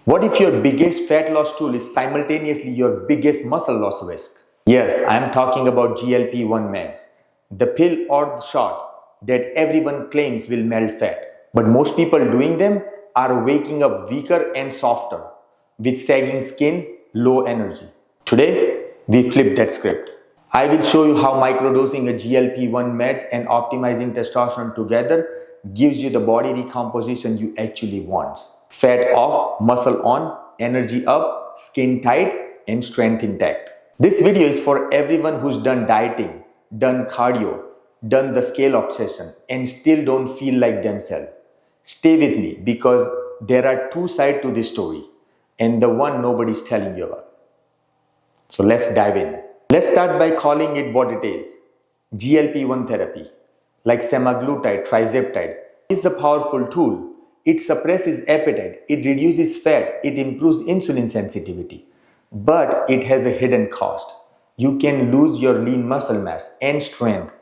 What if your biggest fat loss tool is simultaneously your biggest muscle loss risk? Yes, I am talking about GLP-1 meds, the pill or the shot that everyone claims will melt fat. But most people doing them are waking up weaker and softer, with sagging skin, low energy. Today, we flip that script. I will show you how microdosing a GLP-1 meds and optimizing testosterone together gives you the body recomposition you actually want. Fat off, muscle on, energy up, skin tight, and strength intact. This video is for everyone who's done dieting, done cardio, done the scale obsession, and still don't feel like themselves. Stay with me because there are two sides to this story, and the one nobody's telling you about. So let's dive in. Let's start by calling it what it is. GLP-1 therapy, like semaglutide, trizeptide, is a powerful tool. It suppresses appetite, it reduces fat, it improves insulin sensitivity. But it has a hidden cost. You can lose your lean muscle mass and strength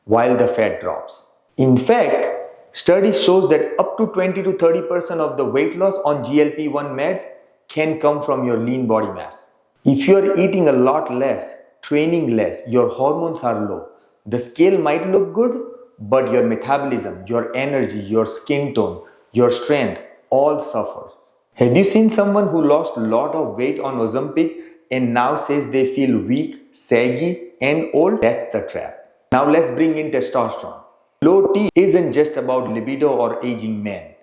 while the fat drops. In fact, studies shows that up to 20 to 30% of the weight loss on GLP-1 meds can come from your lean body mass. If you are eating a lot less, training less, your hormones are low, the scale might look good, but your metabolism, your energy, your skin tone, your strength all suffers. Have you seen someone who lost a lot of weight on Ozempic and now says they feel weak, saggy, and old? That's the trap. Now let's bring in testosterone. Low T isn't just about libido or aging men.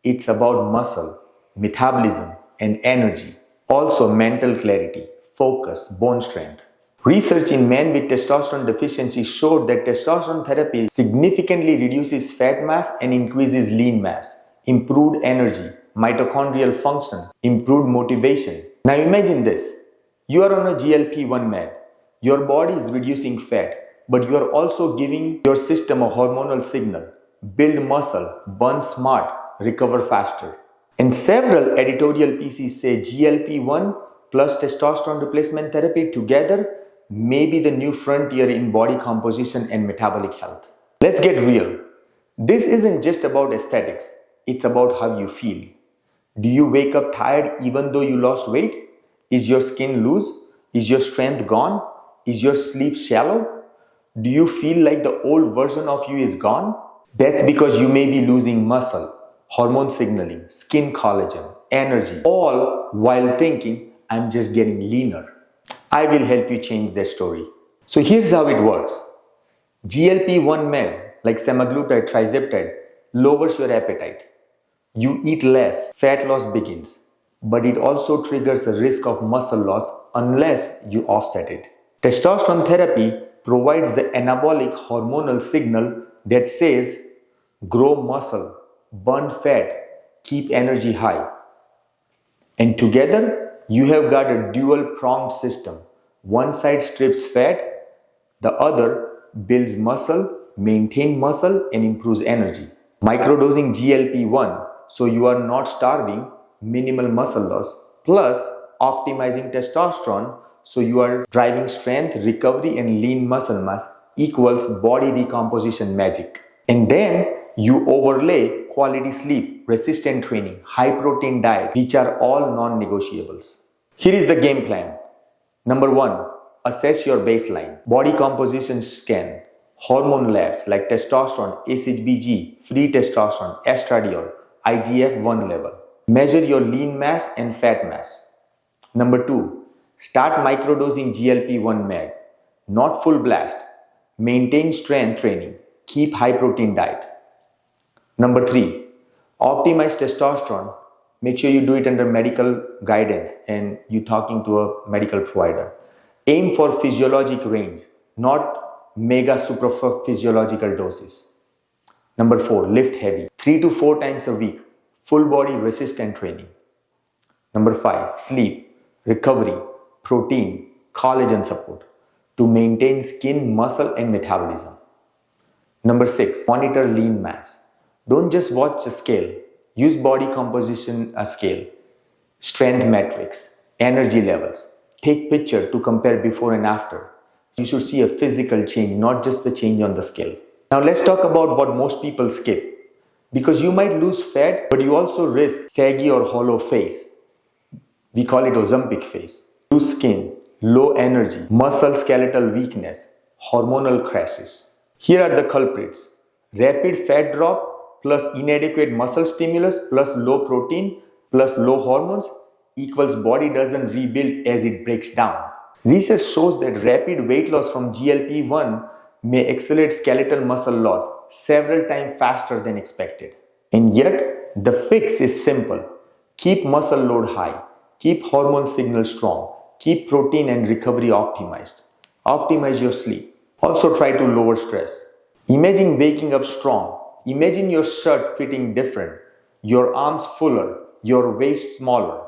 It's about muscle, metabolism, and energy. Also mental clarity, focus, bone strength. Research in men with testosterone deficiency showed that testosterone therapy significantly reduces fat mass and increases lean mass, improved energy, mitochondrial function, improved motivation. Now imagine this. You are on a GLP-1 med. Your body is reducing fat, but you are also giving your system a hormonal signal. Build muscle, burn smart, recover faster. And several editorial pieces say GLP-1 plus testosterone replacement therapy together may be the new frontier in body composition and metabolic health. Let's get real. This isn't just about aesthetics. It's about how you feel. Do you wake up tired even though you lost weight? Is your skin loose? Is your strength gone? Is your sleep shallow? Do you feel like the old version of you is gone? That's because you may be losing muscle, hormone signaling, skin collagen, energy, all while thinking, I'm just getting leaner. I will help you change that story. So here's how it works. GLP-1 meds like semaglutide, trizeptide lowers your appetite. You eat less, fat loss begins, but it also triggers a risk of muscle loss unless you offset it. Testosterone therapy provides the anabolic hormonal signal that says grow muscle, burn fat, keep energy high. And together, you have got a dual-pronged system. One side strips fat, the other builds muscle, maintains muscle, and improves energy. Microdosing GLP-1 so you are not starving, minimal muscle loss, plus optimizing testosterone so you are driving strength, recovery, and lean muscle mass equals body recomposition magic. And then you overlay quality sleep, resistant training, high protein diet, which are all non-negotiables. Here is the game plan. Number 1, assess your baseline. Body composition scan, hormone labs like testosterone, HCG, free testosterone, estradiol, IGF-1 level. Measure your lean mass and fat mass. Number 2, start microdosing GLP-1 med. Not full blast. Maintain strength training. Keep high protein diet. Number 3, optimize testosterone. Make sure you do it under medical guidance and you're talking to a medical provider. Aim for physiologic range, not mega super physiological doses. Number 4, lift heavy. 3 to 4 times a week. Full body resistant training. Number 5, sleep, recovery, protein, collagen support to maintain skin, muscle, and metabolism. Number 6, monitor lean mass. Don't just watch the scale. Use body composition scale, strength metrics, energy levels. Take picture to compare before and after. You should see a physical change, not just the change on the scale. Now let's talk about what most people skip. Because you might lose fat, but you also risk saggy or hollow face. We call it Ozempic phase. Loose skin, low energy, muscle skeletal weakness, hormonal crashes. Here are the culprits. Rapid fat drop plus inadequate muscle stimulus plus low protein plus low hormones equals body doesn't rebuild as it breaks down. Research shows that rapid weight loss from GLP-1 may accelerate skeletal muscle loss several times faster than expected. And yet, the fix is simple. Keep muscle load high, keep hormone signals strong, keep protein and recovery optimized. Optimize your sleep. Also try to lower stress. Imagine waking up strong. Imagine your shirt fitting different, your arms fuller, your waist smaller.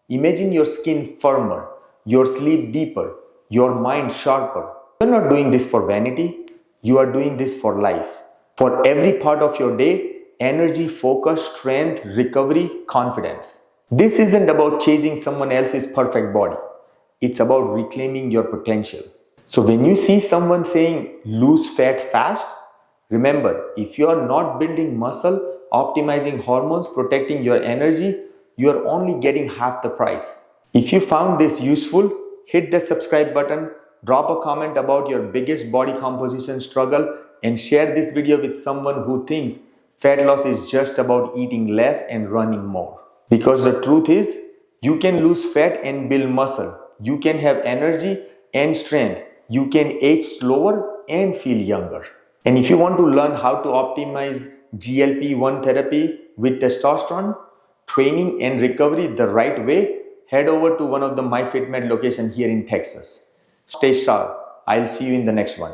Imagine your skin firmer, your sleep deeper, your mind sharper. You're not doing this for vanity, you are doing this for life. For every part of your day, energy, focus, strength, recovery, confidence. This isn't about chasing someone else's perfect body. It's about reclaiming your potential. So when you see someone saying lose fat fast, remember, if you are not building muscle, optimizing hormones, protecting your energy, you are only getting half the price. If you found this useful, hit the subscribe button, drop a comment about your biggest body composition struggle, and share this video with someone who thinks fat loss is just about eating less and running more. Because the truth is, you can lose fat and build muscle. You can have energy and strength. You can age slower and feel younger. And if you want to learn how to optimize GLP-1 therapy with testosterone, training and recovery the right way, head over to one of the MyFitMed locations here in Texas. Stay sharp. I'll see you in the next one.